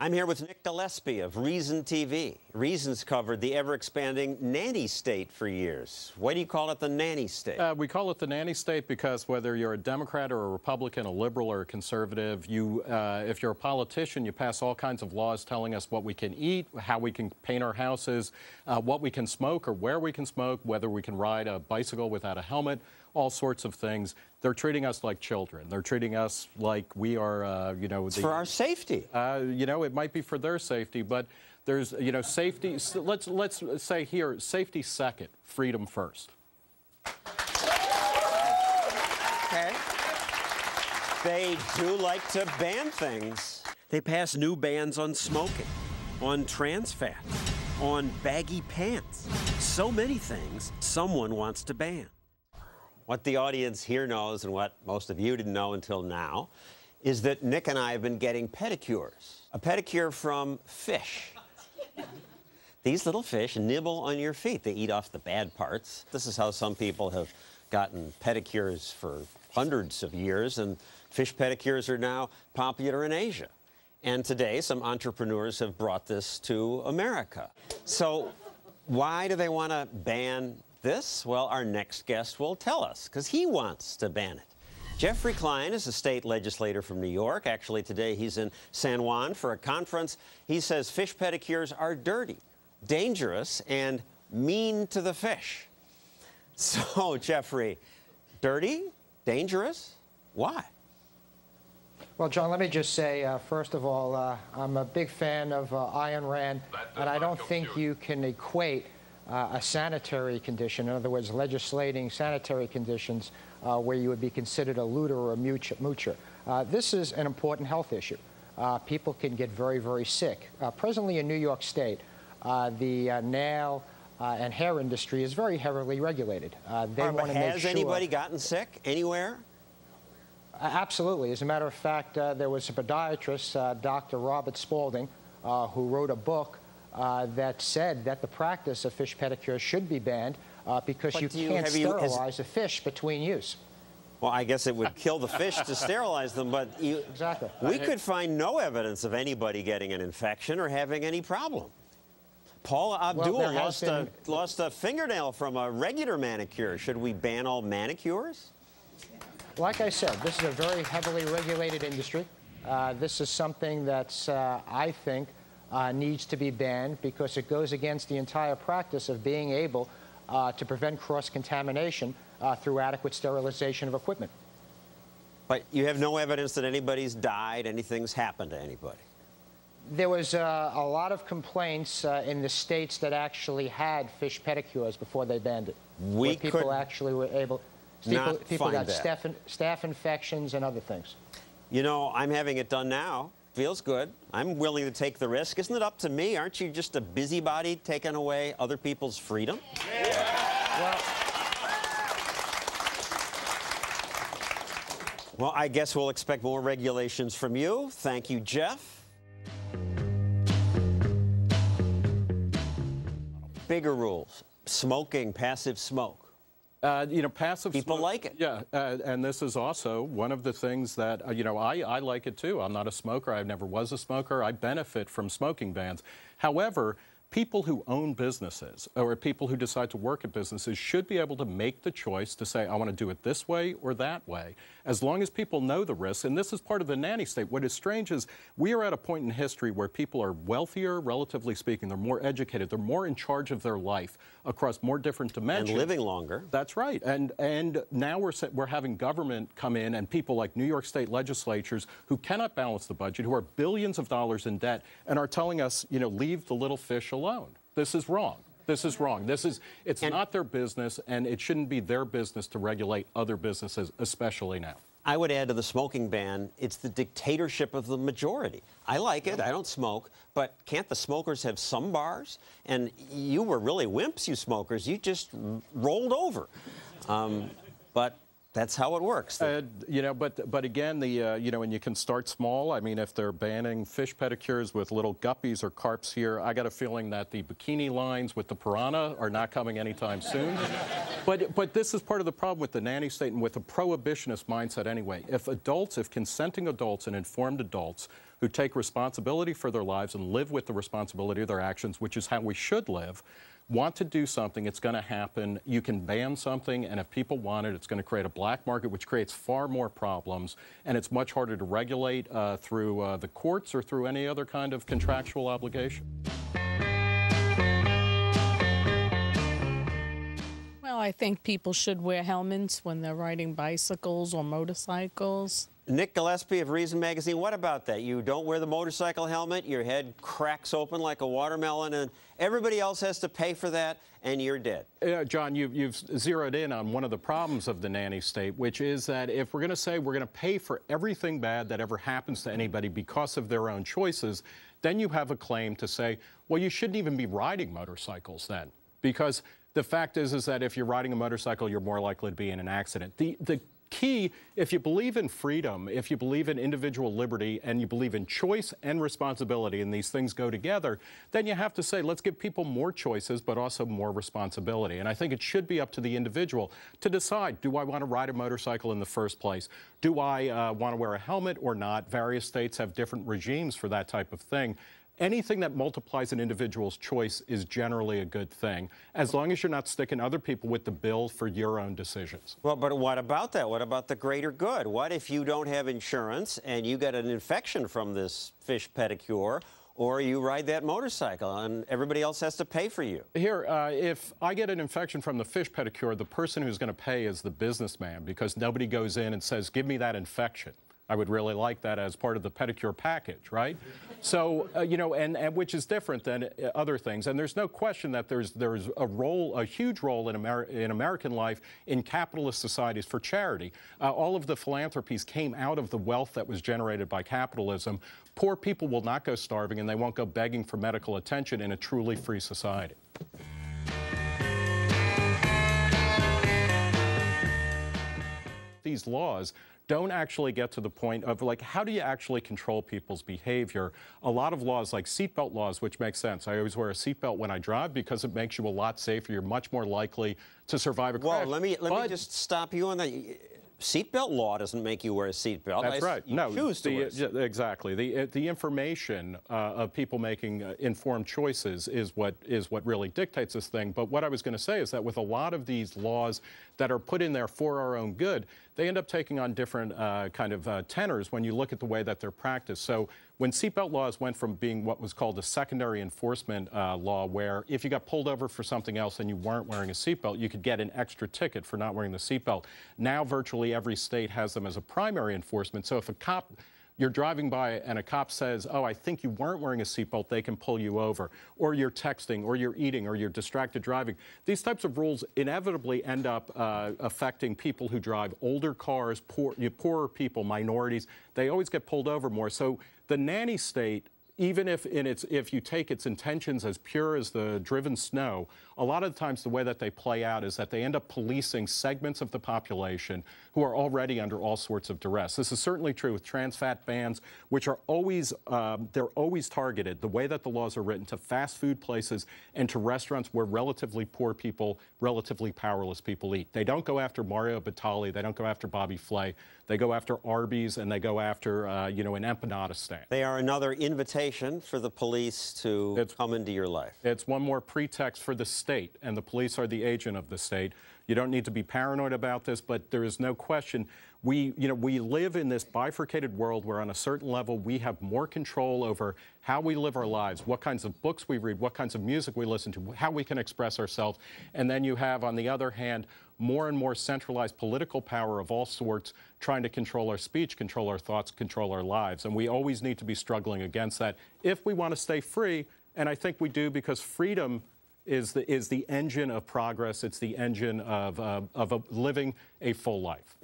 I'm here with Nick Gillespie of Reason TV. Reason's covered the ever-expanding nanny state for years. Why do you call it the nanny state? We call it the nanny state because whether you're a Democrat or a Republican, a liberal or a conservative, if you're a politician, you pass all kinds of laws telling us what we can eat, how we can paint our houses, what we can smoke or where we can smoke, whether we can ride a bicycle without a helmet, all sorts of things. They're treating us like children. They're treating us like we are, It's for our safety. It might be for their safety, but there's, safety. Let's say here, safety second, freedom first. Okay. They do like to ban things. They pass new bans on smoking, on trans fat, on baggy pants. So many things someone wants to ban. What the audience here knows, and what most of you didn't know until now, is that Nick and I have been getting pedicures. A pedicure from fish. These little fish nibble on your feet. They eat off the bad parts. This is how some people have gotten pedicures for hundreds of years, and fish pedicures are now popular in Asia. And today, some entrepreneurs have brought this to America. So why do they want to ban this? Well, our next guest will tell us, because he wants to ban it. Jeffrey Klein is a state legislator from New York. Actually, today he's in San Juan for a conference. He says fish pedicures are dirty, dangerous, and mean to the fish. So, Jeffrey, dirty, dangerous, why? Well, John, let me just say, first of all, I'm a big fan of Ayn Rand, and I don't think you can equate a sanitary condition, in other words, legislating sanitary conditions where you would be considered a looter or a moocher. This is an important health issue. People can get very, very sick. Presently in New York State, the nail and hair industry is very heavily regulated. Has anybody gotten sick anywhere? Absolutely. As a matter of fact, there was a podiatrist, Dr. Robert Spaulding, who wrote a book that said that the practice of fish pedicures should be banned because you can't sterilize a fish between use. Well, I guess it would kill the fish to sterilize them, but Exactly. We could find no evidence of anybody getting an infection or having any problem. Paula Abdul lost a fingernail from a regular manicure. Should we ban all manicures? Like I said, this is a very heavily regulated industry. This is something that's, I think, needs to be banned because it goes against the entire practice of being able to prevent cross-contamination through adequate sterilization of equipment. But you have no evidence that anybody's died, anything's happened to anybody? There was a lot of complaints in the states that actually had fish pedicures before they banned it. People actually were able... People got staph infections and other things. You know, I'm having it done now. Feels good. I'm willing to take the risk. Isn't it up to me? Aren't you just a busybody taking away other people's freedom? Yeah. Well, I guess we'll expect more regulations from you. Thank you, Jeff. Bigger rules. Smoking, passive smoke. Passive people smoke, like it. Yeah, and this is also one of the things that, I like it too. I'm not a smoker. I never was a smoker. I benefit from smoking bans. However, people who own businesses or people who decide to work at businesses should be able to make the choice to say, I want to do it this way or that way, as long as people know the risks. And this is part of the nanny state. What is strange is we are at a point in history where people are wealthier, relatively speaking. They're more educated. They're more in charge of their life across more different dimensions. And living longer. That's right. And now we're having government come in and people like New York State legislatures who cannot balance the budget, who are billions of dollars in debt, and are telling us, leave the little fish alone. This is wrong. This is wrong. It's not their business, and it shouldn't be their business to regulate other businesses, especially now. I would add to the smoking ban, it's the dictatorship of the majority. I like it. I don't smoke. But can't the smokers have some bars? And you were really wimps, you smokers. You just rolled over. But That's how it works. You know, but again, you know, and you can start small. I mean, if they're banning fish pedicures with little guppies or carps here, I got a feeling that the bikini lines with the piranha are not coming anytime soon. But this is part of the problem with the nanny state and with a prohibitionist mindset anyway. If consenting adults and informed adults who take responsibility for their lives and live with the responsibility of their actions, which is how we should live, want to do something, it's going to happen. You can ban something, and if people want it, it's going to create a black market, which creates far more problems, and it's much harder to regulate through the courts or through any other kind of contractual obligation. Well, I think people should wear helmets when they're riding bicycles or motorcycles. Nick Gillespie of Reason Magazine, what about that? You don't wear the motorcycle helmet, your head cracks open like a watermelon, and everybody else has to pay for that, and you're dead. John, you've zeroed in on one of the problems of the nanny state, which is that if we're going to say we're going to pay for everything bad that ever happens to anybody because of their own choices, then you have a claim to say, well, you shouldn't even be riding motorcycles then, because the fact is that if you're riding a motorcycle, you're more likely to be in an accident. The key, if you believe in freedom, if you believe in individual liberty, and you believe in choice and responsibility, and these things go together, then you have to say, let's give people more choices, but also more responsibility. And I think it should be up to the individual to decide, do I want to ride a motorcycle in the first place? Do I want to wear a helmet or not? Various states have different regimes for that type of thing. Anything that multiplies an individual's choice is generally a good thing, as long as you're not sticking other people with the bill for your own decisions. Well, but what about that? What about the greater good? What if you don't have insurance and you get an infection from this fish pedicure, or you ride that motorcycle and everybody else has to pay for you? Here, if I get an infection from the fish pedicure, the person who's going to pay is the businessman, because nobody goes in and says, give me that infection. I would really like that as part of the pedicure package, right? So, you know, and which is different than other things. And there's no question that there's a huge role in American life in capitalist societies for charity. All of the philanthropies came out of the wealth that was generated by capitalism. Poor people will not go starving, and they won't go begging for medical attention in a truly free society. These laws don't actually get to the point of, like, how do you actually control people's behavior? A lot of laws, like seatbelt laws, which makes sense. I always wear a seatbelt when I drive because it makes you a lot safer. You're much more likely to survive a crash. Well, let me just stop you on that. Seatbelt law doesn't make you wear a seatbelt. That's right. You choose to wear yeah, exactly. The information of people making informed choices is what really dictates this thing. But what I was going to say is that with a lot of these laws that are put in there for our own good, they end up taking on different kind of tenors when you look at the way that they're practiced. So when seatbelt laws went from being what was called a secondary enforcement law, where if you got pulled over for something else and you weren't wearing a seatbelt, you could get an extra ticket for not wearing the seatbelt. Now virtually every state has them as a primary enforcement. So if a cop, you're driving by and a cop says, oh, I think you weren't wearing a seatbelt, they can pull you over. Or you're texting, or you're eating, or you're distracted driving. These types of rules inevitably end up affecting people who drive older cars, poorer people, minorities. They always get pulled over more. So the nanny state, even if you take its intentions as pure as the driven snow, a lot of the times the way that they play out is that they end up policing segments of the population who are already under all sorts of duress. This is certainly true with trans fat bans, which are always, they're always targeted, the way that the laws are written, to fast food places and to restaurants where relatively poor people, relatively powerless people eat. They don't go after Mario Batali, they don't go after Bobby Flay, they go after Arby's, and they go after, you know, an empanada stand. They are another invitation for the police to come into your life. It's one more pretext for the state, and the police are the agent of the state. You don't need to be paranoid about this, but there is no question. We live in this bifurcated world where on a certain level we have more control over how we live our lives, what kinds of books we read, what kinds of music we listen to, how we can express ourselves. And then you have, on the other hand, more and more centralized political power of all sorts trying to control our speech, control our thoughts, control our lives. And we always need to be struggling against that if we want to stay free. And I think we do, because freedom is the engine of progress. It's the engine of living a full life.